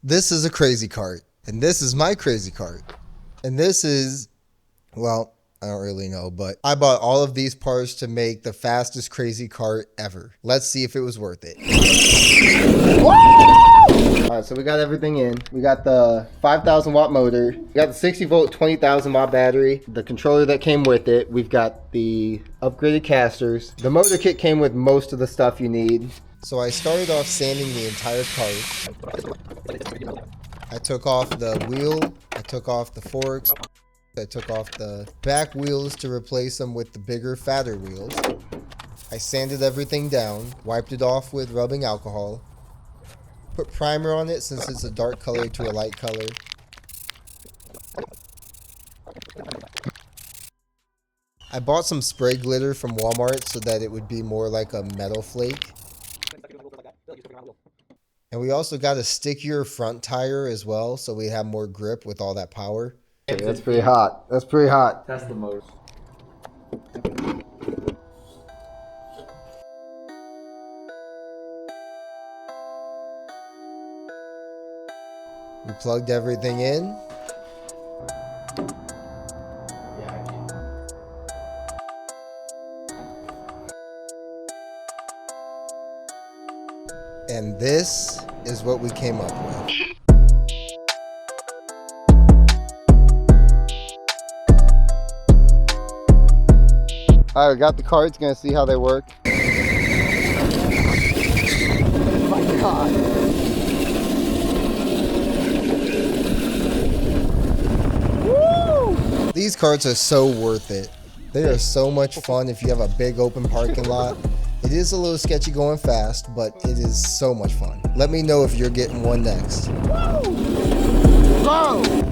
This is a crazy cart, and this is my crazy cart. And this is, well, I don't really know, but I bought all of these parts to make the fastest crazy cart ever. Let's see if it was worth it. Alright, so we got everything in. We got the 5,000 watt motor. We got the 60 volt, 20,000 watt battery. The controller that came with it. We've got the upgraded casters. The motor kit came with most of the stuff you need. So I started off sanding the entire cart. I took off the wheel. I took off the forks. I took off the back wheels to replace them with the bigger, fatter wheels. I sanded everything down, wiped it off with rubbing alcohol, put primer on it since it's a dark color to a light color. I bought some spray glitter from Walmart so that it would be more like a metal flake. And we also got a stickier front tire as well, so we have more grip with all that power. Okay, that's pretty hot. That's pretty hot. Test the motor. We plugged everything in. And this is what we came up with. All right, we got the carts, gonna see how they work. Oh my God. Woo! These carts are so worth it. They are so much fun if you have a big open parking lot. It is a little sketchy going fast, but it is so much fun. Let me know if you're getting one next. Woo! Go!